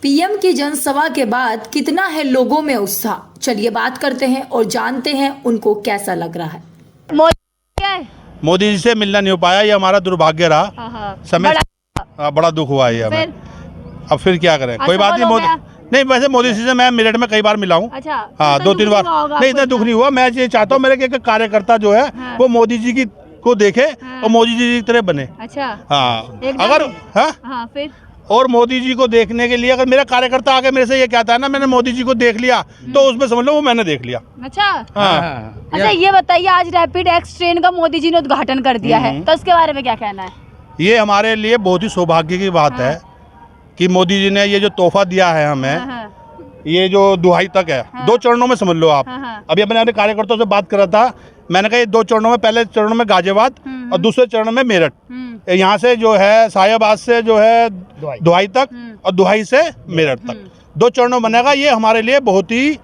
PM की जनसभा के बाद कितना है लोगों में उत्साह, चलिए बात करते हैं और जानते हैं उनको कैसा लग रहा है। मोदी जी से मिलना नहीं हो पाया, ये हमारा दुर्भाग्य रहा। समय बड़ा दुख हुआ है हमें। अब फिर क्या करें, कोई बात नहीं। मोदी नहीं, वैसे मोदी जी से मैं मेरठ में कई बार मिला हूँ। अच्छा, हाँ, 2-3 बार। नहीं, इतना दुख नहीं हुआ। मैं ये चाहता हूँ मेरे एक कार्यकर्ता जो है वो मोदी जी को देखे और मोदी जी की तरह बने। अच्छा, हाँ, अगर हाँ फिर और मोदी जी को देखने के लिए अगर मेरा कार्यकर्ता आके मेरे से ये कहता है ना मैंने मोदी जी को देख लिया, तो उसमें समझ लो वो मैंने देख लिया। अच्छा। हाँ। अच्छा, ये बताइए, आज रैपिड एक्स ट्रेन का मोदी जी ने उद्घाटन कर दिया है, तो इसके बारे में क्या कहना है? ये हमारे लिए बहुत ही सौभाग्य की बात है कि मोदी जी ने ये जो तोहफा दिया है हमें, ये जो दुहाई तक है, 2 चरणों में समझ लो आप। अभी अपने अपने कार्यकर्ताओं से बात कर रहा था, मैंने कहा ये 2 चरणों में, पहले चरण में गाजियाबाद और दूसरे चरण में मेरठ। यहाँ से जो है साहिबाद से जो है दुहाई तक और दुहाई से मेरठ तक 2 चरणों में बनेगा। ये हमारे लिए बहुत ही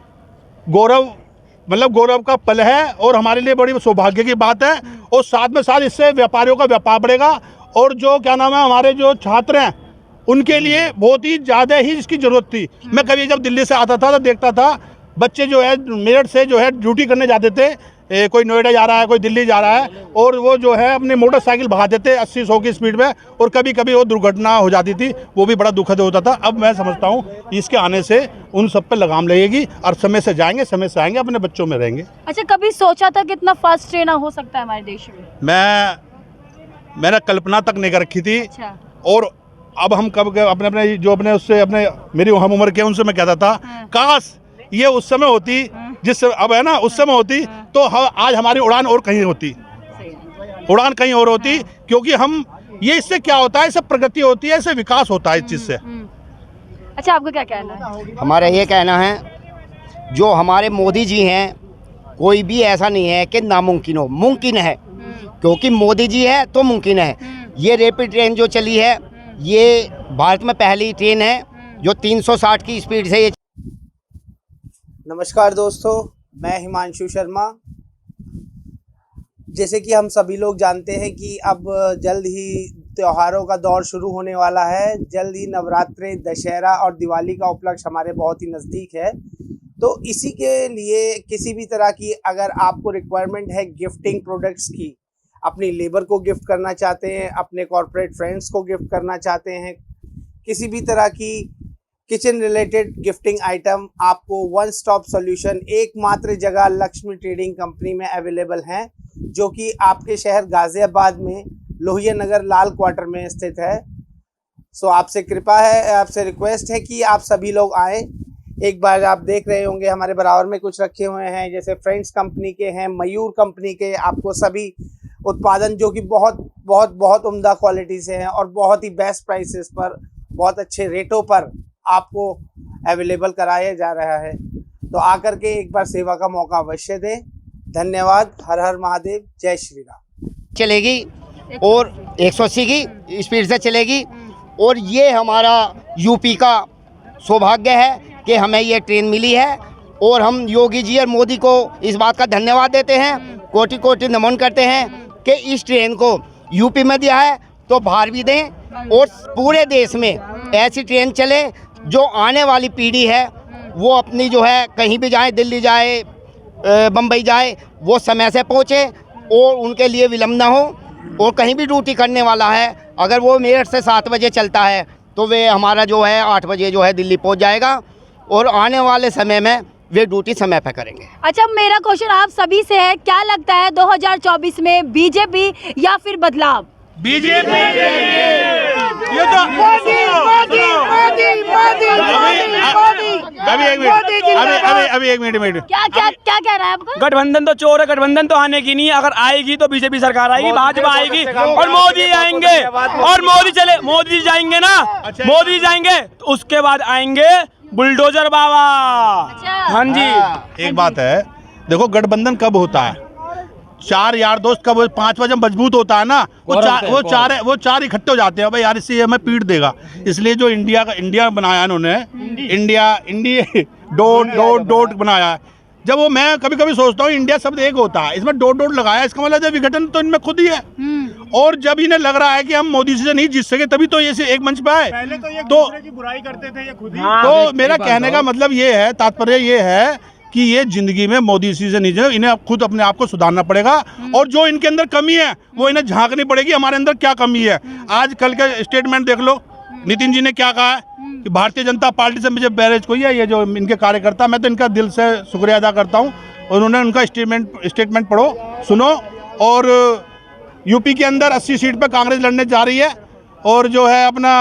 गौरव का पल है और हमारे लिए बड़ी सौभाग्य की बात है। और साथ में साथ इससे व्यापारियों का व्यापार बढ़ेगा और जो क्या नाम है हमारे जो छात्र हैं उनके लिए बहुत ही ज़्यादा ही इसकी ज़रूरत थी। मैं कभी जब दिल्ली से आता था तो देखता था बच्चे जो है मेरठ से जो है ड्यूटी करने जाते थे, कोई नोएडा जा रहा है, कोई दिल्ली जा रहा है, और वो जो है अपनी मोटरसाइकिल भगाते थे 80-100 की स्पीड में, और कभी कभी वो दुर्घटना हो जाती थी, वो भी बड़ा दुखद होता था। अब मैं समझता हूँ इसके आने से उन सब पे लगाम लगेगी और समय से जाएंगे, समय से आएंगे, अपने बच्चों में रहेंगे। अच्छा, कभी सोचा था कि इतना फास्ट ट्रेन हो सकता है हमारे देश में? मैंने कल्पना तक नहीं कर रखी थी। अच्छा। और अब हम कब अपने जो अपने उससे अपने मेरी हम उम्र के उनसे मैं कहता था काश ये उस समय होती जिस अब है ना, उस समय होती तो आज हमारी उड़ान और कहीं होती, उड़ान कहीं और होती, क्योंकि हम ये इससे क्या होता है, इससे प्रगति होती है, इससे विकास होता है इस चीज़ से। अच्छा, आपका क्या कहना है? हमारा ये कहना है जो हमारे मोदी जी हैं, कोई भी ऐसा नहीं है कि नामुमकिन हो, मुमकिन है, क्योंकि मोदी जी है तो मुमकिन है। ये रैपिड ट्रेन जो चली है ये भारत में पहली ट्रेन है जो 360 की स्पीड से ये। नमस्कार दोस्तों, मैं हिमांशु शर्मा। जैसे कि हम सभी लोग जानते हैं कि अब जल्द ही त्योहारों का दौर शुरू होने वाला है। जल्द ही नवरात्रे, दशहरा और दिवाली का उपलक्ष्य हमारे बहुत ही नज़दीक है। तो इसी के लिए किसी भी तरह की अगर आपको रिक्वायरमेंट है गिफ्टिंग प्रोडक्ट्स की, अपनी लेबर को गिफ्ट करना चाहते हैं, अपने कॉर्पोरेट फ्रेंड्स को गिफ्ट करना चाहते हैं, किसी भी तरह की किचन रिलेटेड गिफ्टिंग आइटम, आपको वन स्टॉप सॉल्यूशन एकमात्र जगह लक्ष्मी ट्रेडिंग कंपनी में अवेलेबल हैं, जो कि आपके शहर गाज़ियाबाद में लोहिया नगर लाल क्वार्टर में स्थित है। सो आपसे कृपा है, आपसे रिक्वेस्ट है कि आप सभी लोग आएँ। एक बार आप देख रहे होंगे हमारे बराबर में कुछ रखे हुए हैं, जैसे फ्रेंड्स कंपनी के हैं, मयूर कंपनी के, आपको सभी उत्पादन जो कि बहुत बहुत बहुत उम्दा क्वालिटी से हैं और बहुत ही बेस्ट प्राइसेस पर, बहुत अच्छे रेटों पर आपको अवेलेबल कराया जा रहा है। तो आकर के एक बार सेवा का मौका अवश्य दें। धन्यवाद। हर हर महादेव, जय श्री राम। चलेगी और 180 की स्पीड से चलेगी, और ये हमारा यूपी का सौभाग्य है कि हमें ये ट्रेन मिली है, और हम योगी जी और मोदी को इस बात का धन्यवाद देते हैं, कोटि कोटि नमन करते हैं कि इस ट्रेन को यूपी में दिया है तो बाहर भी दें, और पूरे देश में ऐसी ट्रेन चले जो आने वाली पीढ़ी है वो अपनी जो है कहीं भी जाए, दिल्ली जाए, बम्बई जाए, वो समय से पहुँचे और उनके लिए विलम्ब ना हो। और कहीं भी ड्यूटी करने वाला है, अगर वो मेरठ से 7 बजे चलता है तो वे हमारा जो है 8 बजे जो है दिल्ली पहुँच जाएगा, और आने वाले समय में वे ड्यूटी समय पर करेंगे। अच्छा, मेरा क्वेश्चन आप सभी से है, क्या लगता है 2024 में बीजेपी या फिर बदलाव? बीजेपी। ये तो अभी एक मिनट क्या कह रहा है आपका? गठबंधन तो चोर है, गठबंधन तो आने की नहीं है। अगर आएगी तो बीजेपी सरकार आएगी, भाजपा आएगी और मोदी आएंगे, और मोदी जाएंगे ना, मोदी जाएंगे तो उसके बाद आएंगे बुलडोजर बाबा। हाँ जी। एक बात है, देखो गठबंधन कब होता है, 4 यार दोस्त कब 5वां जब मजबूत होता है ना, वो चार इकट्ठे हो जाते हैं, भाई यार इससे हमें पीट देगा। इसलिए जो इंडिया बनाया उन्होंने, इंडिया डोट बनाया। जब वो मैं कभी कभी सोचता हूँ इंडिया शब्द एक होता है, इसमें डोट लगाया, इसका मतलब विघटन तो इनमें खुद ही है। और जब इन्हें लग रहा है कि हम मोदी से नहीं जीत सके तभी तो ये से एक मंच पे आए। पहले तो ये तो दूसरे की बुराई करते थे, ये खुद ही तो मेरा कहने का मतलब ये है, तात्पर्य ये है कि ये जिंदगी में मोदी से नहीं जाए, इन्हें खुद अपने आप को सुधारना पड़ेगा और जो इनके अंदर कमी है वो इन्हें झांकनी पड़ेगी, हमारे अंदर क्या कमी है। आज कल के स्टेटमेंट देख लो, नितिन जी ने क्या कहा है कि भारतीय जनता पार्टी से मुझे बैरेज कोई है, ये जो इनके कार्यकर्ता, मैं तो इनका दिल से शुक्रिया अदा करता हूँ। उन्होंने उनका स्टेटमेंट पढ़ो, सुनो। और यूपी के अंदर 80 सीट पे कांग्रेस लड़ने जा रही है और जो है अपना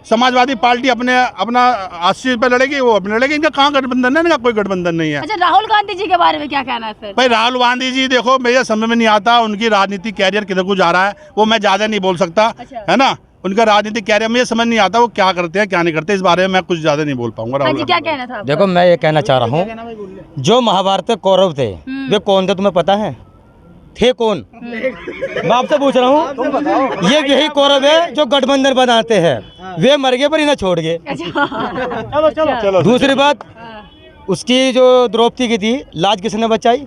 समाजवादी पार्टी अपना 80 पे लड़ेगी, वो अपने लड़ेगी। इनका कहाँ गठबंधन है? इनका कोई गठबंधन नहीं है। अच्छा, राहुल गांधी जी के बारे में क्या कहना है फिर? भाई राहुल गांधी जी देखो, मुझे समझ में नहीं आता उनकी राजनीतिक कैरियर किधर को जा रहा है, वो मैं ज़्यादा नहीं बोल सकता। अच्छा। है ना, उनका राजनीतिक कैरियर मुझे समझ नहीं आता, वो क्या करते हैं क्या नहीं करते, इस बारे में मैं कुछ ज़्यादा नहीं बोल पाऊंगा। हाँ जी, क्या कहना था आपका? देखो मैं ये कहना चाह रहा हूँ, जो महाभारत के कौरव थे वे कौन थे तुम्हें पता है? थे कौन? मैं आपसे पूछ रहा हूँ। ये यही कौरव है जो गठबंधन बनाते हैं, वे मर गए पर इन्हें छोड़ गए। चलो दूसरी बात, उसकी जो द्रौपदी की थी लाज किसने बचाई?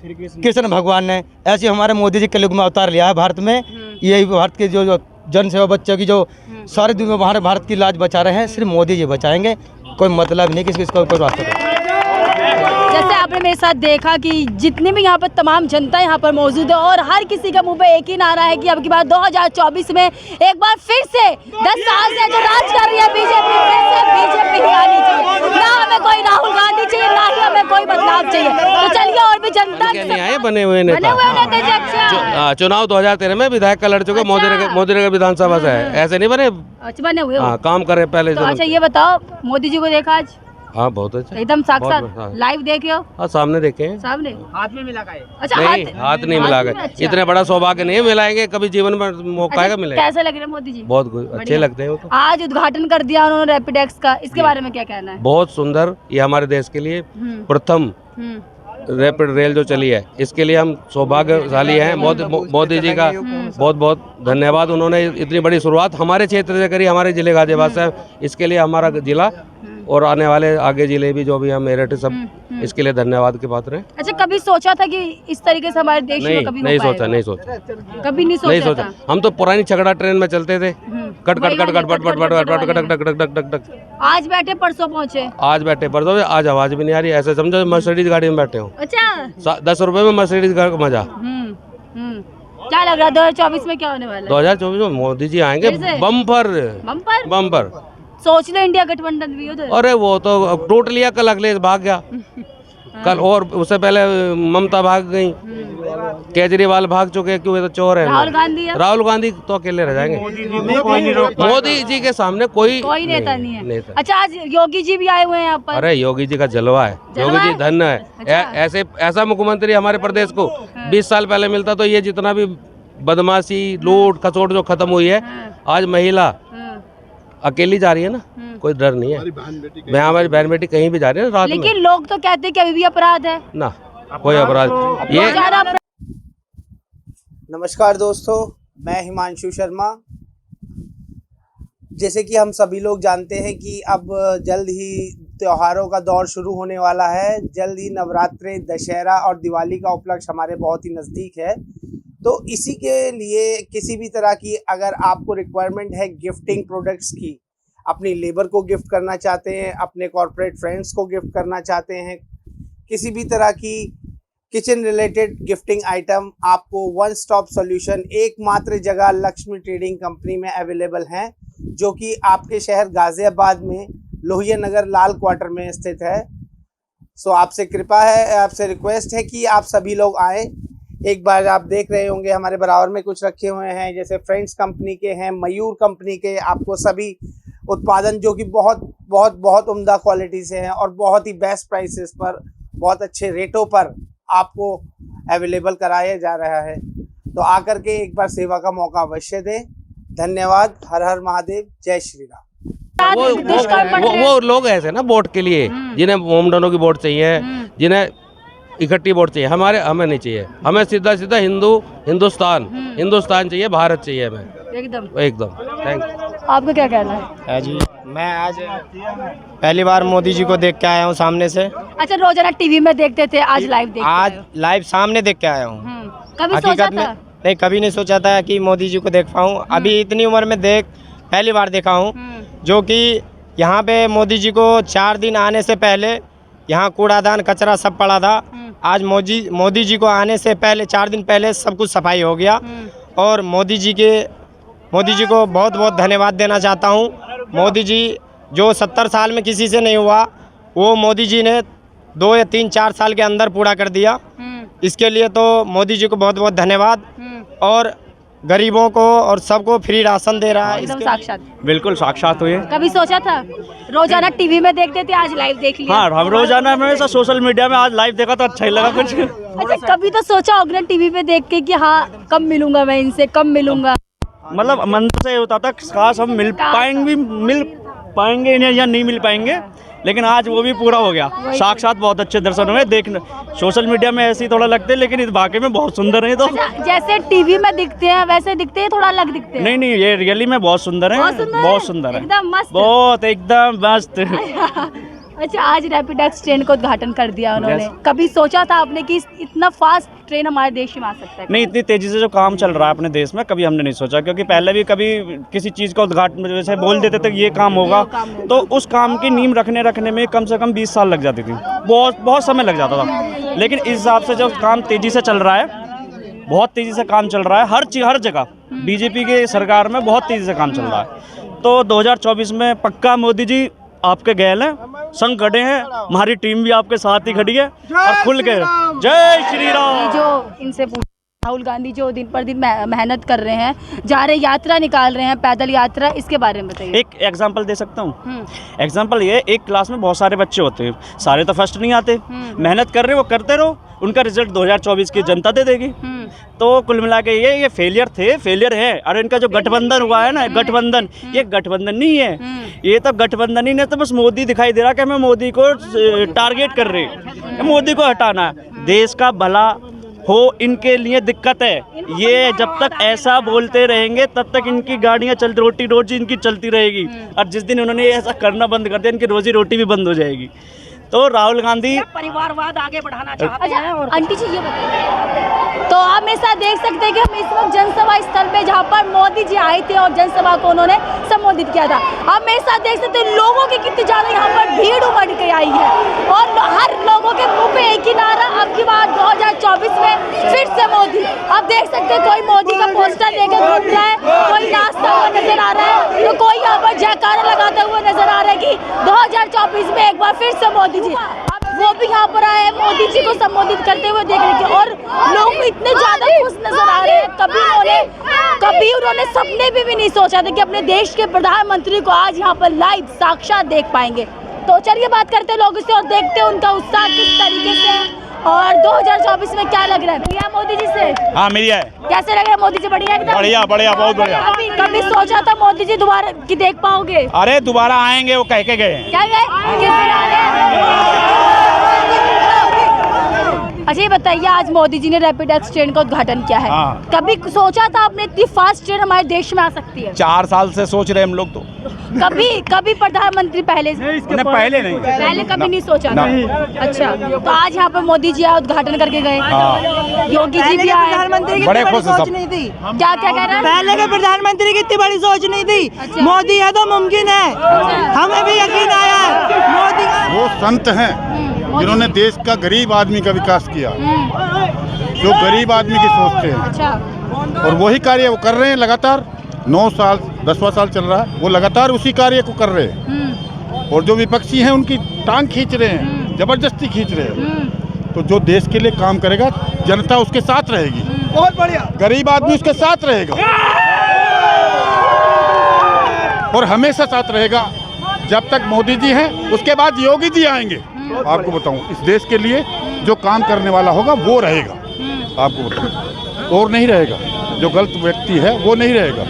कृष्ण भगवान ने। ऐसे हमारे मोदी जी कलयुग में अवतार लिया है भारत में। यही भारत के जो जन सेवा बच्चों की जो सारी दुनिया में हमारे भारत की लाज बचा रहे हैं, सिर्फ मोदी जी बचाएंगे। कोई मतलब नहीं किसका कोई वास्ता नहीं। जैसे आपने मेरे साथ देखा कि जितनी भी यहाँ पर तमाम जनता यहाँ पर मौजूद है और हर किसी के मुंह पे एक ही नारा है कि अब की बार 2024 में एक बार फिर से 10 साल से जो राज कर रही है बीजेपी, फिर से बीजेपी ही आनी चाहिए। ना हमें कोई राहुल गांधी चाहिए, ना ही हमें कोई बदलाव चाहिए। तो चलिए और भी जनता नहीं आए बने हुए नेता। जी। अच्छा, चुनाव 2013 में विधायक का लड़ चुके। अच्छा। मोदी नगर विधानसभा से है, ऐसे नहीं बने। अच्छा बने हुए हो। हाँ, काम करे पहले। तो अच्छा ये बताओ, मोदी जी को देखा आज? हाँ बहुत अच्छा, एकदम साक्षात बहुत, हाँ। लाइव देखे हो? हाँ सामने देखे हैं। सामने हाथ में मिला का है। अच्छा, नहीं, हाथ नहीं मिला गए। अच्छा। इतने बड़ा सौभाग्य नहीं मिलाएंगे कभी जीवन में, मौका आएगा मिलेगा। कैसे लग रहे हैं मोदी जी? बहुत अच्छे बढ़िया। लगते हैं वो तो। आज उद्घाटन कर दिया उन्होंने रैपिडेक्स का, इसके बारे में क्या कहना है? बहुत सुंदर, ये हमारे देश के लिए प्रथम रैपिड रेल जो चली है, इसके लिए हम सौभाग्यशाली हैं। मोदी जी का बहुत बहुत धन्यवाद। उन्होंने इतनी बड़ी शुरुआत हमारे क्षेत्र से करी, हमारे जिले गाजियाबाद से। इसके लिए हमारा जिला और आने वाले आगे जिले भी जो भी हम मेरठ सब, इसके लिए धन्यवाद के पात्र हैं। अच्छा, कभी सोचा था कि इस तरीके से हमारे देश में कभी नहीं हो सोचा, पाएगा? नहीं सोचा, कभी नहीं नहीं सोचा सोचा। हम तो पुरानी छगड़ा ट्रेन में चलते थे, कट कट कट कट पट पट पट पट cut cut cut cut cut cut. आज बैठे परसों पहुँचे। आज बैठे परसों, आज आवाज भी नहीं आ रही। ऐसे समझो मर्सिडीज गाड़ी में बैठे हो। अच्छा, 10 रुपए में मर्सिडीज का मजा। क्या लग रहा है 2024 में क्या होने वाला है? 2024 में मोदी जी आएंगे फिर से? Bumper bumper bumper. सोच लो, इंडिया गठबंधन भी उधर। अरे वो तो टूट लिया, कल अखिलेश भाग गया कल, और उससे पहले ममता भाग गई, केजरीवाल भाग चुके, क्यों? ये तो चोर है। राहुल गांधी तो अकेले रह जाएंगे। मोदी जी के सामने कोई नेता नहीं है। अच्छा, आज योगी जी भी आए हुए हैं यहाँ पर। अरे योगी जी का जलवा है, योगी जी धन्य है। अच्छा। ऐसा मुख्यमंत्री हमारे प्रदेश को 20 साल पहले मिलता तो ये जितना भी बदमाशी, लूट खसोट जो खत्म हुई है, आज महिला अकेली जा रही है ना, कोई डर नहीं है। मैं हमारी बहन बेटी कहीं भी जा रही है रात में। लेकिन लोग तो कहते हैं कि अभी भी अपराध है ना, कोई अपराध ये। नमस्कार दोस्तों, मैं हिमांशु शर्मा। जैसे कि हम सभी लोग जानते हैं कि अब जल्द ही त्योहारों का दौर शुरू होने वाला है। जल्द ही नवरात्रे, दशहरा और दिवाली का उपलक्ष्य हमारे बहुत ही नज़दीक है। तो इसी के लिए किसी भी तरह की अगर आपको रिक्वायरमेंट है गिफ्टिंग प्रोडक्ट्स की, अपनी लेबर को गिफ्ट करना चाहते हैं, अपने कॉर्पोरेट फ्रेंड्स को गिफ्ट करना चाहते हैं, किसी भी तरह की किचन रिलेटेड गिफ्टिंग आइटम, आपको वन स्टॉप सॉल्यूशन एकमात्र जगह लक्ष्मी ट्रेडिंग कंपनी में अवेलेबल हैं, जो कि आपके शहर गाजियाबाद में लोहिया नगर लाल क्वार्टर में स्थित है। सो आपसे कृपा है, आपसे रिक्वेस्ट है कि आप सभी लोग आएँ। एक बार आप देख रहे होंगे हमारे बराबर में कुछ रखे हुए हैं, जैसे फ्रेंड्स कंपनी के हैं, मयूर कंपनी के, आपको सभी उत्पादन जो कि बहुत बहुत बहुत उम्दा क्वालिटी से हैं और बहुत ही बेस्ट प्राइसेस पर, बहुत अच्छे रेटों पर आपको अवेलेबल कराया जा रहा है। तो आकर के एक बार सेवा का मौका अवश्य दें। धन्यवाद। हर हर महादेव, जय श्री राम। वो लोग ऐसे ना वोट के लिए, जिन्हें मोमडनों की वोट चाहिए, जिन्हें इकट्ठी वोट चाहिए, हमें नहीं चाहिए। हमें सीधा सीधा हिंदुस्तान चाहिए, भारत चाहिए हमें एकदम। Thank you. आपका क्या कहना है? जी मैं आज पहली बार मोदी जी को देख के आया हूँ सामने से। अच्छा, रोजाना टीवी में देखते थे, आज लाइव देख आज लाइव सामने देख के आया हूँ। कभी सोचा था? नहीं, कभी नहीं सोचा था कि मोदी जी को देख पाऊँ। अभी इतनी उम्र में पहली बार देखा हूँ, जो कि यहाँ पे मोदी जी को 4 दिन आने से पहले यहाँ कूड़ादान कचरा सब पड़ा था। आज मोदी जी को आने से पहले 4 दिन पहले सब कुछ सफाई हो गया। और मोदी जी को बहुत बहुत धन्यवाद देना चाहता हूँ। मोदी जी जो 70 साल में किसी से नहीं हुआ, वो मोदी जी ने 2 या 3-4 साल के अंदर पूरा कर दिया। इसके लिए तो मोदी जी को बहुत बहुत धन्यवाद। और गरीबों को और सबको फ्री राशन दे रहा है। एकदम साक्षात। बिल्कुल साक्षात हुए। कभी सोचा था? रोजाना टीवी में देखते थे, आज लाइव देख लिया। हाँ, हम रोजाना हमेशा सोशल मीडिया में, आज लाइव देखा तो अच्छा ही लगा कुछ। अच्छा, कभी तो सोचा होगा टीवी पे देख के कि हाँ कब मिलूंगा मैं इनसे, कब मिलूंगा? मतलब मन से होता था काश हम मिल पाएंगे या नहीं मिल पाएंगे, लेकिन आज वो भी पूरा हो गया। साक्षात बहुत अच्छे दर्शन हुए। देखने सोशल मीडिया में ऐसे ही थोड़ा लगते हैं, लेकिन इस वाकई में बहुत सुंदर है। तो जैसे टीवी में दिखते हैं वैसे दिखते हैं, थोड़ा अलग दिखते हैं? नहीं, ये रियली में बहुत सुंदर है। बहुत सुंदर है, एकदम मस्त, बहुत एकदम मस्त। अच्छा, आज रैपिडेक्स ट्रेन का उद्घाटन कर दिया उन्होंने। कभी सोचा था आपने कि इतना फास्ट ट्रेन हमारे देश में आ सकता है? नहीं, इतनी तेजी से जो काम चल रहा है अपने देश में कभी हमने नहीं सोचा, क्योंकि पहले भी कभी किसी चीज़ का उद्घाटन जैसे बोल देते थे ये काम होगा, तो उस काम की नींव रखने में कम से कम 20 साल लग जाती थी। बहुत समय लग जाता था। लेकिन इस हिसाब से जो काम तेज़ी से चल रहा है, बहुत तेज़ी से काम चल रहा है हर जगह। बीजेपी की सरकार में बहुत तेज़ी से काम चल रहा है। तो 2024 में पक्का मोदी जी आपके गैल हैं, संग खड़े हैं। हमारी टीम भी आपके साथ ही खड़ी है और खुल के जय श्री राम। जो इनसे राहुल गांधी जो दिन पर दिन मेहनत कर रहे हैं, जा रहे यात्रा निकाल रहे हैं, पैदल यात्रा, इसके बारे में बताइए। एक एग्जांपल दे सकता हूँ। एग्जांपल ये, एक क्लास में बहुत सारे बच्चे होते हैं, सारे तो फर्स्ट नहीं आते। मेहनत कर रहे, वो करते रहो, उनका रिजल्ट 2024 की जनता दे देगी। तो कुल मिला के ये फेलियर है। और इनका जो गठबंधन हुआ है ना, गठबंधन, ये गठबंधन नहीं है, ये तो गठबंधन ही नहीं, तो बस मोदी दिखाई दे रहा कि हमें मोदी को टारगेट कर रहे हैं, मोदी को हटाना है। देश का भला हो, इनके लिए दिक्कत है। ये जब तक ऐसा बोलते रहेंगे तब तक इनकी गाड़ियाँ रोटी रोजी इनकी चलती रहेगी। और जिस दिन उन्होंने ऐसा करना बंद कर दिया, इनकी रोजी रोटी भी बंद हो जाएगी। तो राहुल गांधी परिवारवाद आगे बढ़ाना चाहते हैं। और आंटी जी ये बताइए, तो आप मेरे साथ देख सकते हैं कि हम इस वक्त जनसभा स्थल पे, जहाँ पर मोदी जी आए थे और जनसभा को उन्होंने संबोधित किया था, आप मेरे साथ देख सकते हैं लोगों की कितनी ज्यादा यहाँ पर भीड़ उमड़ के आई है। और हर लोगों के मुंह पे एक ही नारा, अब की बार 2024 में फिर से मोदी। आप देख सकते हैं कोई मोदी का पोस्टर लेकर घूम रहा है, कोई नाचता हुआ नजर आ रहा है, तो कोई यहाँ पर जयकारा लगाते हुए नजर आ रहा है कि 2024 में एक बार फिर से मोदी जी। वो भी यहाँ पर आए हैं मोदी जी को संबोधित करते हुए देखने के, और लोग इतने ज्यादा खुश नजर आ रहे हैं। कभी उन्होंने सपने में भी नहीं सोचा था कि अपने देश के प्रधानमंत्री को आज यहाँ पर लाइव साक्षात देख पाएंगे। तो चलिए बात करते हैं लोगों से और देखते हैं उनका उत्साह किस तरीके से है और 2024 में क्या लग रहा है। भैया मोदी जी से? हाँ, मिलिया है। कैसे लग रहा है मोदी जी? बढ़िया, एकदम बढ़िया, बहुत बढ़िया। कभी सोचा था मोदी जी दोबारा की देख पाओगे? अरे दोबारा आएंगे, वो कह के गए हैं। क्या गए? किस दिन आ रहे? अच्छा ये बताइए, आज मोदी जी ने रैपिडेक्स ट्रेन का उद्घाटन किया है। कभी सोचा था आपने इतनी फास्ट ट्रेन हमारे देश में आ सकती है? 4 साल से सोच रहे हम लोग तो। कभी प्रधानमंत्री पहले नहीं, पहले कभी नहीं सोचा था। अच्छा, तो आज यहाँ पर मोदी जी उद्घाटन करके गए। योगी जी भी आए, प्रधानमंत्री बड़े खुश सोच नहीं थी। क्या कह रहे हैं? पहले के प्रधानमंत्री की इतनी बड़ी सोच नहीं थी। मोदी है तो मुमकिन है, हमें भी यकीन आया है मोदी का। वो संत हैं जिन्होंने देश का गरीब आदमी का विकास किया, जो गरीब आदमी की सोचते हैं। अच्छा। और वही कार्य वो कर रहे हैं लगातार। 9 साल 10वां साल चल रहा है, वो लगातार उसी कार्य को कर रहे हैं। और जो विपक्षी हैं उनकी टांग खींच रहे हैं, जबरदस्ती खींच रहे हैं। तो जो देश के लिए काम करेगा, जनता उसके साथ रहेगी। बहुत बढ़िया। गरीब आदमी उसके साथ रहेगा और हमेशा साथ रहेगा जब तक मोदी जी हैं। उसके बाद योगी जी आएंगे। आपको बताऊं, इस देश के लिए जो काम करने वाला होगा वो रहेगा। आपको बताऊं, और नहीं रहेगा। जो गलत व्यक्ति है वो नहीं रहेगा।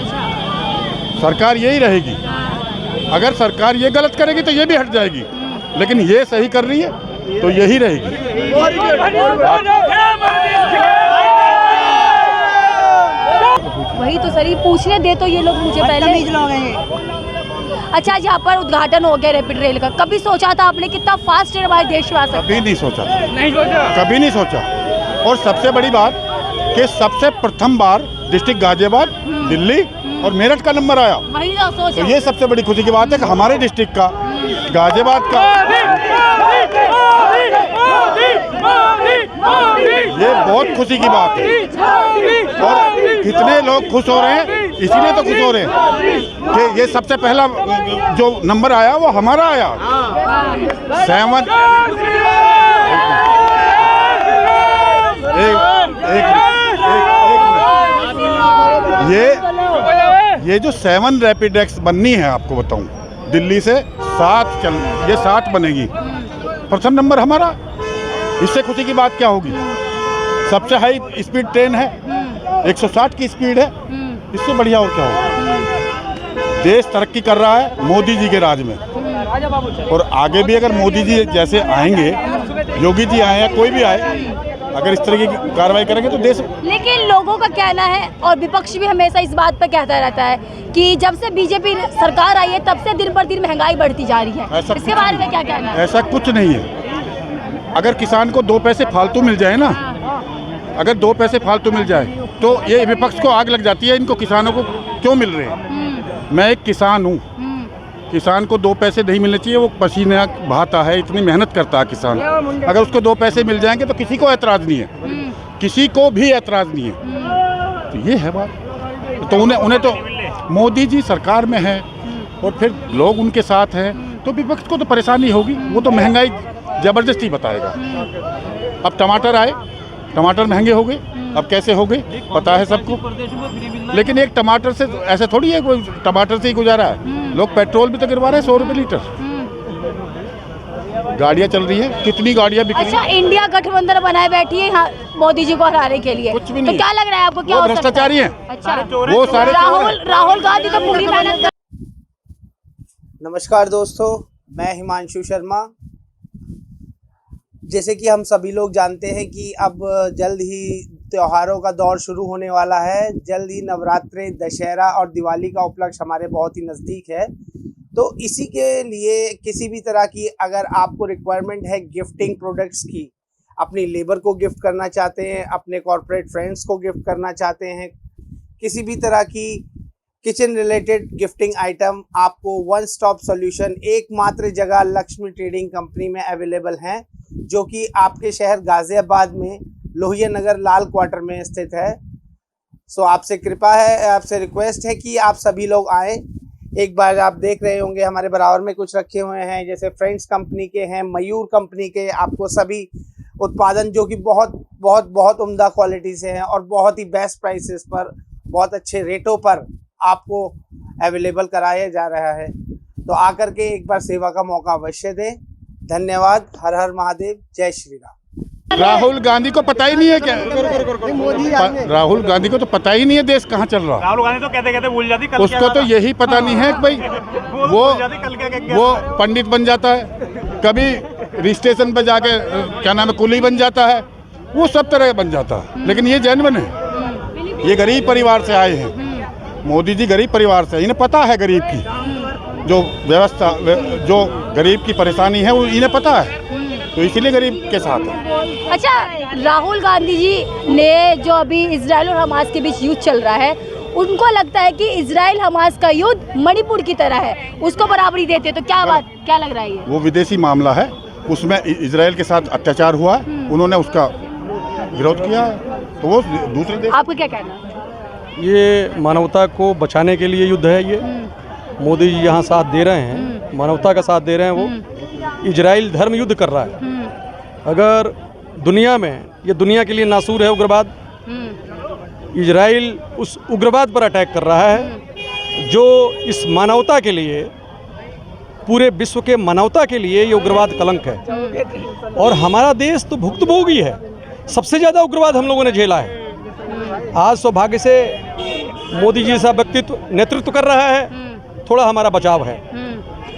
सरकार यही रहेगी। अगर सरकार ये गलत करेगी तो ये भी हट जाएगी, लेकिन ये सही कर रही है तो यही रहेगी। वही तो सर, पूछने दे तो ये लोग मुझे पहले। अच्छा, यहाँ पर उद्घाटन हो गया रैपिड रेल का, कभी सोचा था आपने कितना फास्ट ट्रेन हमारे देश में आ सकता है? कभी नहीं सोचा, कभी नहीं सोचा। और सबसे बड़ी बात, कि सबसे प्रथम बार डिस्ट्रिक्ट गाजियाबाद, दिल्ली और मेरठ का नंबर आया। तो ये सबसे बड़ी खुशी की बात है कि हमारे डिस्ट्रिक्ट का, गाजियाबाद का, ये बहुत खुशी की बात है। और कितने लोग खुश हो रहे हैं, इसीलिए तो खुश हो रहे हैं कि ये सबसे पहला जो नंबर आया वो हमारा आया। 7 ये जो 7 रैपिड एक्स बननी है, आपको बताऊं, दिल्ली से 7 बनेगी। प्रथम नंबर हमारा, इससे खुशी की बात क्या होगी? सबसे हाई स्पीड ट्रेन है, 160 की स्पीड है, इससे बढ़िया और क्या होगा? देश तरक्की कर रहा है मोदी जी के राज में, और आगे भी अगर मोदी जी जैसे आएंगे, योगी जी आए या कोई भी आए, अगर इस तरह की कार्रवाई करेंगे तो देश। लेकिन लोगों का कहना है, और विपक्ष भी हमेशा इस बात पर कहता रहता है कि जब से बीजेपी सरकार आई है तब से दिन पर दिन महंगाई बढ़ती जा रही है। इसके बारे में क्या कहना है? ऐसा कुछ नहीं है। अगर किसान को 2 पैसे फालतू मिल जाए ना, अगर 2 पैसे फालतू मिल जाए तो ये विपक्ष को आग लग जाती है, इनको किसानों को क्यों मिल रहे हैं। मैं एक किसान हूँ, किसान को 2 पैसे नहीं मिलने चाहिए, वो पसीना बहाता है, इतनी मेहनत करता है किसान। अगर उसको 2 पैसे मिल जाएंगे तो किसी को ऐतराज़ नहीं है, किसी को भी ऐतराज़ नहीं है। तो ये है बात। तो उन्हें तो मोदी जी सरकार में है और फिर लोग उनके साथ हैं, तो विपक्ष को तो परेशानी होगी। वो तो महंगाई ज़बरदस्ती बताएगा। अब टमाटर आए, टमाटर महंगे हो गए, अब कैसे हो गए पता है सबको। लेकिन एक टमाटर से ऐसे थोड़ी है, कोई टमाटर से ही गुजारा है। लोग पेट्रोल भी तो गिरवा रहे हैं 100 रुपये लीटर। गाड़ियाँ चल रही है, कितनी गाड़ियाँ बिक रही हैं। अच्छा, इंडिया गठबंधन बनाए बैठी है यहाँ मोदी जी को हराने के लिए। कुछ भी नहीं। तो क्या लग रहा है आपको, क्या हो सकता है? भ्रष्टाचारी हैं। अच्छा, वो सारे राहुल गांधी तो पूरी मेहनत कर। नमस्कार दोस्तों, मैं हिमांशु शर्मा। जैसे कि हम सभी लोग जानते हैं कि अब जल्द ही त्योहारों का दौर शुरू होने वाला है। जल्द ही नवरात्रे, दशहरा और दिवाली का उपलक्ष्य हमारे बहुत ही नज़दीक है। तो इसी के लिए किसी भी तरह की अगर आपको रिक्वायरमेंट है गिफ्टिंग प्रोडक्ट्स की, अपनी लेबर को गिफ्ट करना चाहते हैं, अपने कॉर्पोरेट फ्रेंड्स को गिफ्ट करना चाहते हैं, किसी भी तरह की किचन रिलेटेड गिफ्टिंग आइटम, आपको वन स्टॉप सॉल्यूशन एकमात्र जगह लक्ष्मी ट्रेडिंग कंपनी में अवेलेबल हैं, जो कि आपके शहर गाजियाबाद में लोहिया नगर लाल क्वार्टर में स्थित है। सो आपसे कृपा है, आपसे रिक्वेस्ट है कि आप सभी लोग आएँ। एक बार आप देख रहे होंगे हमारे बराबर में कुछ रखे हुए हैं, जैसे फ्रेंड्स कंपनी के हैं, मयूर कंपनी के, आपको सभी उत्पादन जो कि बहुत बहुत बहुत उम्दा क्वालिटी से हैं और बहुत ही बेस्ट प्राइसेस पर, बहुत अच्छे रेटों पर आपको अवेलेबल कराया जा रहा है। तो आकर के एक बार सेवा का मौका अवश्य दें। धन्यवाद। हर हर महादेव, जय श्री राम। राहुल गांधी को पता ही नहीं है क्या? राहुल गांधी को तो पता ही नहीं है देश कहाँ चल रहा। राहुल गांधी तो कहते भूल जाती, उसको तो यही पता नहीं है कि भाई वो पंडित बन जाता है, कभी रजिस्ट्रेशन पे जाके क्या नाम है कुली बन जाता है, वो सब तरह बन जाता है। लेकिन ये जेन्युइन है, ये गरीब परिवार से आए हैं। मोदी जी गरीब परिवार से, इन्हें पता है गरीब की जो व्यवस्था, जो गरीब की परेशानी है वो इन्हें पता है, तो इसीलिए गरीब के साथ है। अच्छा, राहुल गांधी जी ने जो अभी इजराइल और हमास के बीच युद्ध चल रहा है, उनको लगता है कि इजराइल हमास का युद्ध मणिपुर की तरह है, उसको बराबरी देते, तो क्या बात, क्या लग रहा है ये? वो विदेशी मामला है, उसमें इजराइल के साथ अत्याचार हुआ है, उन्होंने उसका विरोध किया है, तो वो दूसरे देश। आपको क्या कहना है? ये मानवता को बचाने के लिए युद्ध है। ये मोदी जी यहाँ साथ दे रहे हैं, मानवता का साथ दे रहे हैं। वो इजराइल धर्म युद्ध कर रहा है। अगर दुनिया में, ये दुनिया के लिए नासूर है उग्रवाद, इजराइल उस उग्रवाद पर अटैक कर रहा है जो इस मानवता के लिए, पूरे विश्व के मानवता के लिए ये उग्रवाद कलंक है। और हमारा देश तो भुक्तभोगी है, सबसे ज़्यादा उग्रवाद हम लोगों ने झेला है। आज सौभाग्य से मोदी जी सा व्यक्तित्व नेतृत्व कर रहा है, थोड़ा हमारा बचाव है।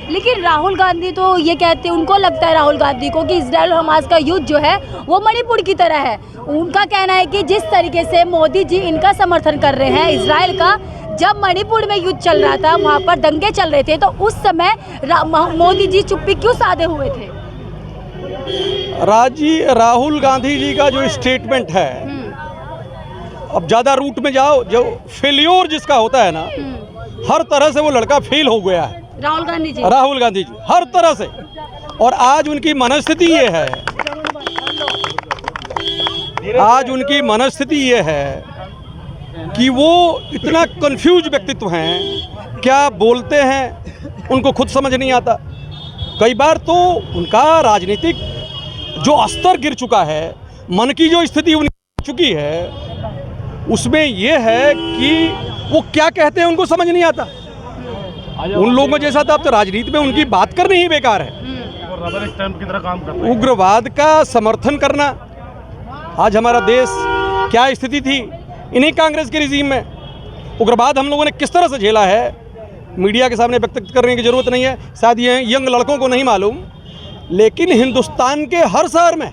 लेकिन राहुल गांधी तो ये कहते हैं, उनको लगता है राहुल गांधी को कि इजराइल और हमास का युद्ध जो है वो मणिपुर की तरह है। उनका कहना है कि जिस तरीके से मोदी जी इनका समर्थन कर रहे हैं इजराइल का, जब मणिपुर में युद्ध चल रहा था, वहाँ पर दंगे चल रहे थे, तो उस समय मोदी जी चुप्पी क्यों साधे हुए थे? राहुल गांधी जी का जो स्टेटमेंट है अब ज़्यादा रूट में जाओ, जो फेल्योर जिसका होता है ना, हर तरह से वो लड़का फेल हो गया है। राहुल गांधी जी हर तरह से। और आज उनकी मनस्थिति ये है, कि वो इतना कंफ्यूज व्यक्तित्व हैं, क्या बोलते हैं उनको खुद समझ नहीं आता। कई बार तो उनका राजनीतिक जो स्तर गिर चुका है, मन की जो स्थिति उनकी चुकी है, उसमें ये है कि वो क्या कहते हैं उनको समझ नहीं आता। उन लोगों जैसा तो अब तो राजनीति में उनकी बात करनी ही बेकार है। रबर स्टैंप की तरह काम करता है। उग्रवाद का समर्थन करना, आज हमारा देश क्या स्थिति थी इन्हीं कांग्रेस के रिजीम में। उग्रवाद हम लोगों ने किस तरह से झेला है, मीडिया के सामने व्यक्त करने की जरूरत नहीं है, शायद ये यंग लड़कों को नहीं मालूम, लेकिन हिंदुस्तान के हर शहर में,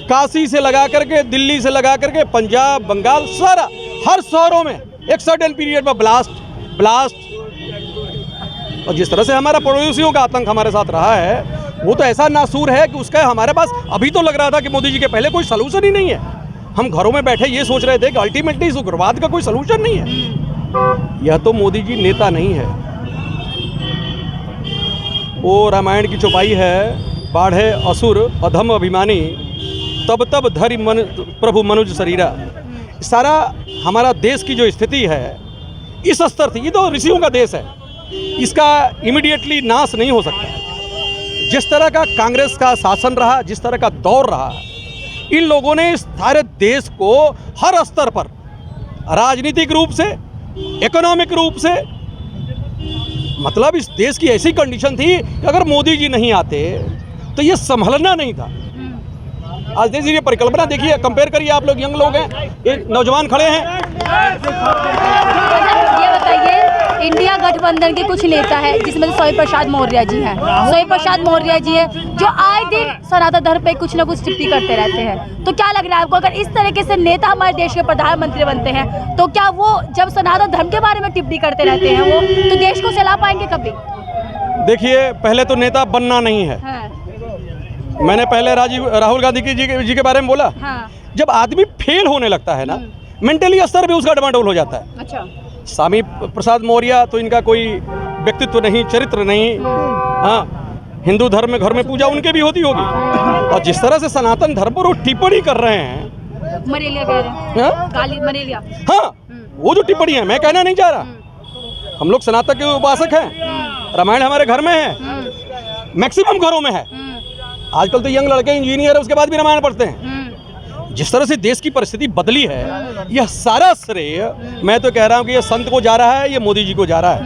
काशी से लगा करके, दिल्ली से लगा करके, पंजाब, बंगाल, सारा हर शहरों में एक सर्टेन पीरियड में ब्लास्ट। और जिस तरह से हमारा पड़ोसियों का आतंक हमारे साथ रहा है, वो तो ऐसा नासूर है कि उसका हमारे पास अभी तो लग रहा था कि मोदी जी के पहले कोई सलूशन ही नहीं है। हम घरों में बैठे ये सोच रहे थे कि अल्टीमेटली इस उग्रवाद का कोई सलूशन नहीं है। यह तो मोदी जी नेता नहीं है, वो रामायण की चौपाई है, बाढ़े असुर अधम अभिमानी, तब तब धरि मन प्रभु मनुज शरीरा। सारा हमारा देश की जो स्थिति है इस स्तर थी, ये तो ऋषियों का देश है, इसका इमीडिएटली नाश नहीं हो सकता। जिस तरह का कांग्रेस का शासन रहा, जिस तरह का दौर रहा, इन लोगों ने इस सारे देश को हर स्तर पर, राजनीतिक रूप से, इकोनॉमिक रूप से, मतलब इस देश की ऐसी कंडीशन थी कि अगर मोदी जी नहीं आते तो ये संभलना नहीं था। आज देश की परिकल्पना देखिए, कंपेयर करिए, आप लोग यंग लोग हैं, ये नौजवान खड़े हैं। ये बताइए, इंडिया गठबंधन के कुछ नेता है जिसमें से सोई प्रसाद मौर्य जी हैं, जो आए दिन सनातन धर्म पे कुछ ना कुछ टिप्पणी करते रहते हैं। तो क्या लग रहा है आपको, अगर इस तरीके से नेता हमारे देश के प्रधानमंत्री बनते हैं, तो क्या वो जब सनातन धर्म के बारे में टिप्पणी करते रहते हैं, वो तो देश को चला पाएंगे कभी? देखिए, पहले तो नेता बनना नहीं है। मैंने पहले राहुल गांधी जी के बारे में बोला। जब आदमी फेल होने लगता है ना, मेंटली स्तर भी उसका डमाडोल हो जाता है। अच्छा। स्वामी प्रसाद मौर्य तो इनका कोई व्यक्तित्व नहीं, चरित्र नहीं। हाँ, हिंदू धर्म में घर में पूजा उनके भी होती होगी। और जिस तरह से सनातन धर्म पर वो टिप्पणी कर रहे हैं, मरेलिया कह रहे हैं, मरेलिया। हाँ, वो जो टिप्पणी है, मैं कहना नहीं चाह रहा, हम लोग सनातन के उपासक हैं, रामायण हमारे घर में है, मैक्सिमम घरों में है। आजकल तो यंग लड़के इंजीनियर है, उसके बाद भी रामायण पढ़ते हैं। जिस तरह से देश की परिस्थिति बदली है, यह सारा श्रेय मैं तो कह रहा हूं कि यह संत को जा रहा है, ये मोदी जी को जा रहा है।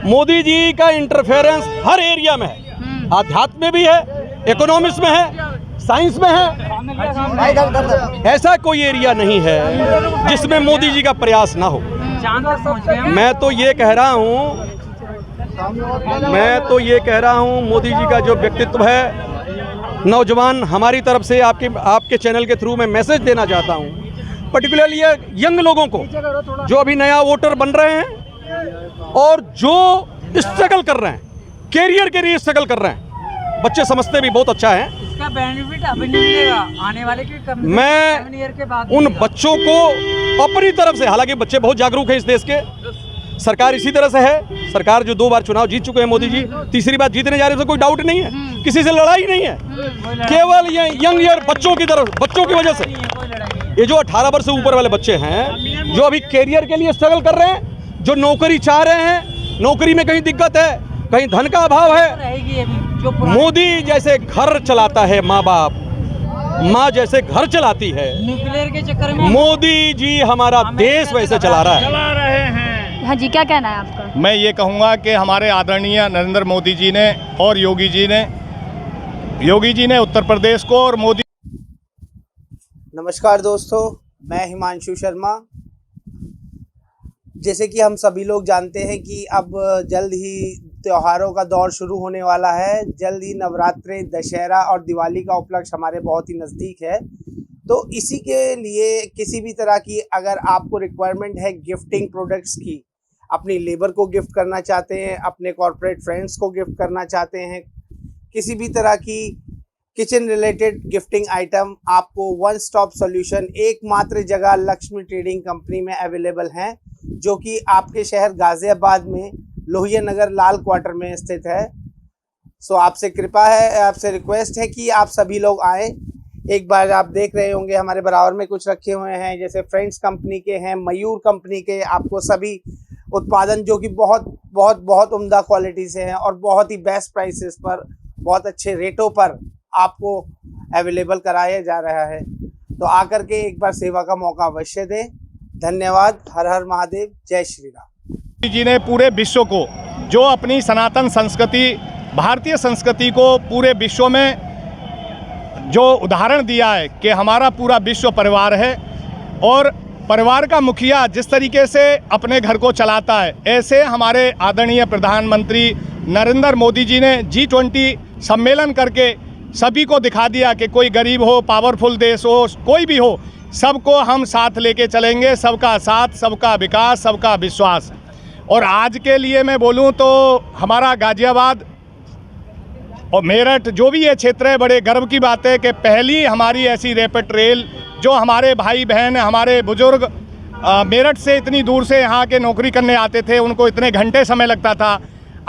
मोदी जी का इंटरफेरेंस हर एरिया में है, आध्यात्म में भी है, इकोनॉमिक्स में है, साइंस में है। ऐसा कोई एरिया नहीं है जिसमें मोदी जी का प्रयास ना हो। मैं तो ये कह रहा हूं, मोदी जी का जो व्यक्तित्व है, नौजवान हमारी तरफ से आपके चैनल के थ्रू मैं मैसेज देना चाहता हूं, पर्टिकुलरली यंग लोगों को, जो अभी नया वोटर बन रहे हैं और जो स्ट्रगल कर रहे हैं, कैरियर के लिए स्ट्रगल कर रहे हैं। बच्चे समझते भी बहुत अच्छा है, इसका बेनिफिट अभी नहीं मिलेगा, आने वाले के मैं उन बच्चों को अपनी तरफ से, हालांकि बच्चे बहुत जागरूक हैं इस देश के, सरकार इसी तरह से है, सरकार जो 2 बार चुनाव जीत चुके हैं मोदी जी, तीसरी बार जीतने जा रहे हैं, कोई डाउट नहीं है, किसी से लड़ाई नहीं है, केवल ये यंग ईयर बच्चों की वजह से। ये जो 18 वर्ष से ऊपर वाले बच्चे हैं, जो अभी कैरियर के लिए स्ट्रगल कर रहे हैं, जो नौकरी चाह रहे हैं, नौकरी में कहीं दिक्कत है, कहीं धन का अभाव है, मोदी जैसे घर चलाता है माँ बाप, माँ जैसे घर चलाती है, न्यूक्लियर के चक्कर में मोदी जी हमारा देश वैसे चला रहे हैं। हाँ जी, क्या कहना है आपका? मैं ये कहूँगा कि हमारे आदरणीय नरेंद्र मोदी जी ने और योगी जी ने उत्तर प्रदेश को और मोदी। नमस्कार दोस्तों, मैं हिमांशु शर्मा। जैसे कि हम सभी लोग जानते हैं कि अब जल्द ही त्योहारों का दौर शुरू होने वाला है। जल्द ही नवरात्रे, दशहरा और दिवाली का उपलक्ष्य हमारे बहुत ही नज़दीक है। तो इसी के लिए किसी भी तरह की अगर आपको रिक्वायरमेंट है गिफ्टिंग प्रोडक्ट्स की, अपनी लेबर को गिफ्ट करना चाहते हैं, अपने कॉर्पोरेट फ्रेंड्स को गिफ्ट करना चाहते हैं, किसी भी तरह की किचन रिलेटेड गिफ्टिंग आइटम आपको वन स्टॉप सॉल्यूशन एकमात्र जगह लक्ष्मी ट्रेडिंग कंपनी में अवेलेबल हैं, जो कि आपके शहर गाजियाबाद में लोहिया नगर लाल क्वार्टर में स्थित है। सो आपसे कृपा है, आपसे रिक्वेस्ट है कि आप सभी लोग आएँ। एक बार आप देख रहे होंगे हमारे बराबर में कुछ रखे हुए हैं, जैसे फ्रेंड्स कंपनी के हैं, मयूर कंपनी के, आपको सभी उत्पादन जो कि बहुत बहुत बहुत उम्दा क्वालिटी से हैं और बहुत ही बेस्ट प्राइसेस पर, बहुत अच्छे रेटों पर आपको अवेलेबल कराया जा रहा है। तो आकर के एक बार सेवा का मौका अवश्य दें। धन्यवाद। हर हर महादेव। जय श्री राम। मोदी जी ने पूरे विश्व को जो अपनी सनातन संस्कृति, भारतीय संस्कृति को पूरे विश्व में जो उदाहरण दिया है कि हमारा पूरा विश्व परिवार है और परिवार का मुखिया जिस तरीके से अपने घर को चलाता है, ऐसे हमारे आदरणीय प्रधानमंत्री नरेंद्र मोदी जी ने G20 सम्मेलन करके सभी को दिखा दिया कि कोई गरीब हो, पावरफुल देश हो, कोई भी हो, सबको हम साथ लेके चलेंगे। सबका साथ, सबका विकास, सबका विश्वास। और आज के लिए मैं बोलूं तो हमारा गाजियाबाद और मेरठ जो भी ये क्षेत्र है, बड़े गर्व की बात है कि पहली हमारी ऐसी रैपिड रेल, जो हमारे भाई बहन, हमारे बुजुर्ग मेरठ से इतनी दूर से यहाँ के नौकरी करने आते थे, उनको इतने घंटे समय लगता था,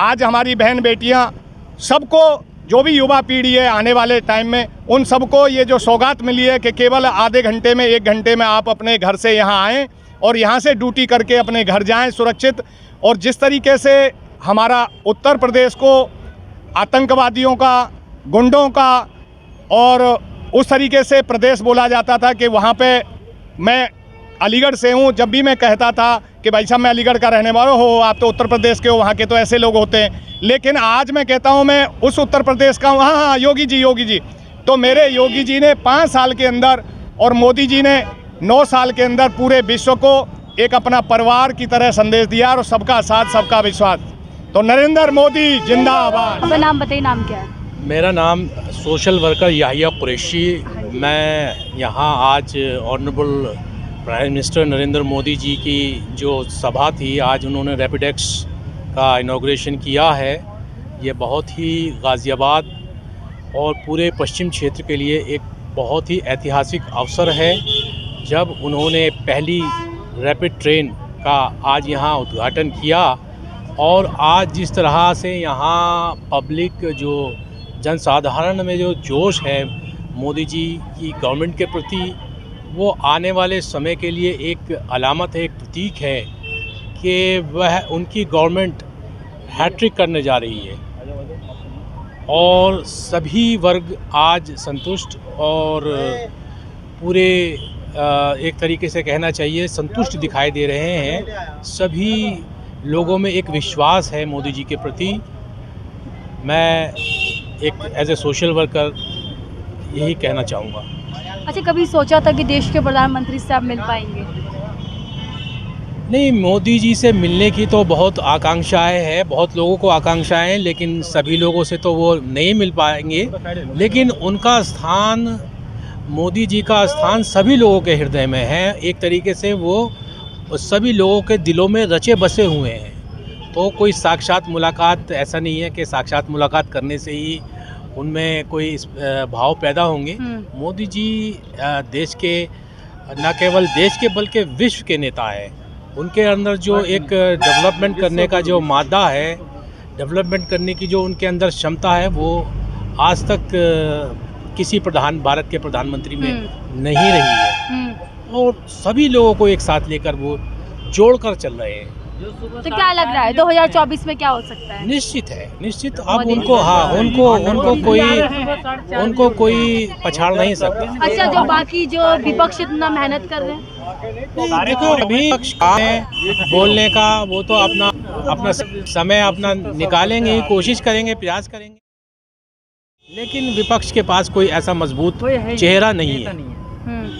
आज हमारी बहन बेटियाँ सबको, जो भी युवा पीढ़ी है आने वाले टाइम में, उन सबको ये जो सौगात मिली है कि केवल आधे घंटे में, 1 घंटे में आप अपने घर से यहाँ आएँ और यहाँ से ड्यूटी करके अपने घर जाएँ सुरक्षित। और जिस तरीके से हमारा उत्तर प्रदेश को आतंकवादियों का, गुंडों का और उस तरीके से प्रदेश बोला जाता था कि वहाँ पे, मैं अलीगढ़ से हूँ, जब भी मैं कहता था कि भाई साहब मैं अलीगढ़ का रहने वाला हो, आप तो उत्तर प्रदेश के हो, वहाँ के तो ऐसे लोग होते हैं। लेकिन आज मैं कहता हूँ मैं उस उत्तर प्रदेश का हूँ। हाँ, योगी जी। तो मेरे योगी जी ने 5 साल के अंदर और मोदी जी ने 9 साल के अंदर पूरे विश्व को एक अपना परिवार की तरह संदेश दिया और सबका साथ, सबका विश्वास। तो नरेंद्र मोदी जिंदाबाद। अपना नाम बताइए, नाम क्या है? मेरा नाम सोशल वर्कर याहिया कुरैशी। मैं यहाँ आज honourable prime minister Narendra Modi ji की जो सभा थी, आज उन्होंने रैपिडेक्स का इनॉग्रेशन किया है। ये बहुत ही गाज़ियाबाद और पूरे पश्चिम क्षेत्र के लिए एक बहुत ही ऐतिहासिक अवसर है, जब उन्होंने पहली रैपिड ट्रेन का आज यहाँ उद्घाटन किया। और आज जिस तरह से यहाँ पब्लिक, जो जनसाधारण में जो जोश है मोदी जी की गवर्नमेंट के प्रति, वो आने वाले समय के लिए एक अलामत है, एक प्रतीक है कि वह उनकी गवर्नमेंट हैट्रिक करने जा रही है। और सभी वर्ग आज संतुष्ट और पूरे एक तरीके से कहना चाहिए संतुष्ट दिखाई दे रहे हैं। सभी लोगों में एक विश्वास है मोदी जी के प्रति। मैं एक एज ए सोशल वर्कर यही कहना चाहूँगा। अच्छा, कभी सोचा था कि देश के प्रधानमंत्री से आप मिल पाएंगे? नहीं, मोदी जी से मिलने की तो बहुत आकांक्षाएं हैं, बहुत लोगों को आकांक्षाएं हैं, लेकिन सभी लोगों से तो वो नहीं मिल पाएंगे। लेकिन उनका स्थान, मोदी जी का स्थान सभी लोगों के हृदय में है। एक तरीके से वो सभी लोगों के दिलों में रचे बसे हुए हैं। तो कोई साक्षात मुलाकात, ऐसा नहीं है कि साक्षात मुलाकात करने से ही उनमें कोई भाव पैदा होंगे। मोदी जी देश के, न केवल देश के बल्कि विश्व के नेता हैं। उनके अंदर जो एक डेवलपमेंट करने का जो मादा है, डेवलपमेंट करने की जो उनके अंदर क्षमता है, वो आज तक किसी भारत के प्रधानमंत्री में नहीं रही है। और सभी लोगों को एक साथ लेकर वो जोड़कर चल रहे हैं। तो क्या लग रहा है 2024 में क्या हो सकता है? निश्चित है, निश्चित। अब उनको कोई पछाड़ नहीं सकता। अच्छा, जो बाकी जो विपक्ष इतना मेहनत कर रहे हैं, देखो अभी बोलने का वो तो अपना समय अपना निकालेंगे, कोशिश करेंगे, प्रयास करेंगे। लेकिन विपक्ष के पास कोई ऐसा मजबूत चेहरा नहीं है,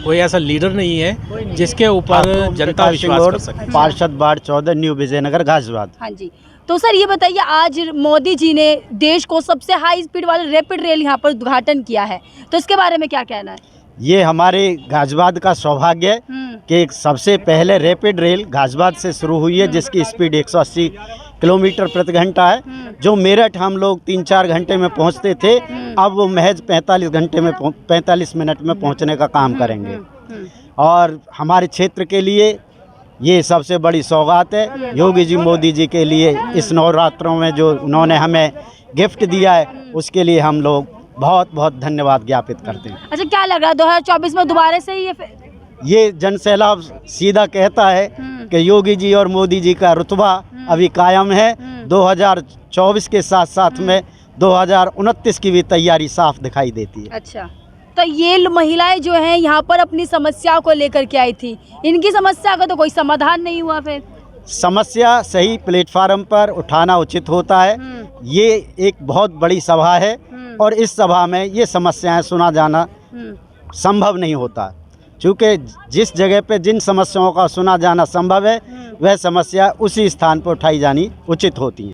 कोई ऐसा लीडर नहीं है जिसके ऊपर जनता विश्वास कर सके। पार्षद वार्ड 14, न्यू विजयनगर, गाजियाबाद। हाँ जी। तो सर ये बताइए, आज मोदी जी ने देश को सबसे हाई स्पीड वाले रैपिड रेल यहाँ पर उद्घाटन किया है, तो इसके बारे में क्या कहना है? ये हमारे गाजियाबाद का सौभाग्य है कि सबसे पहले रैपिड रेल गाजियाबाद से शुरू हुई है, जिसकी स्पीड 180 किलोमीटर प्रति घंटा है। जो मेरठ हम लोग 3-4 घंटे में पहुंचते थे, अब वो महज 45 मिनट में पहुंचने का काम करेंगे। और हमारे क्षेत्र के लिए ये सबसे बड़ी सौगात है। योगी जी मोदी जी के लिए इस नवरात्रों में जो उन्होंने हमें गिफ्ट दिया है, उसके लिए हम लोग बहुत बहुत धन्यवाद ज्ञापित करते हैं। अच्छा, क्या लग रहा है 2024 में दोबारा से ये जन सैलाब सीधा कहता है कि योगी जी और मोदी जी का रुतबा अभी कायम है। 2024 के साथ साथ में 2029 की भी तैयारी साफ दिखाई देती है। अच्छा, तो ये महिलाएं जो हैं यहाँ पर अपनी समस्या को लेकर के आई थी, इनकी समस्या का तो कोई समाधान नहीं हुआ। फिर समस्या सही प्लेटफार्म पर उठाना उचित होता है। ये एक बहुत बड़ी सभा है और इस सभा में ये समस्याएं सुना जाना संभव नहीं होता, क्योंकि जिस जगह पे जिन समस्याओं का सुना जाना संभव है, वह समस्या उसी स्थान पर उठाई जानी उचित होती है।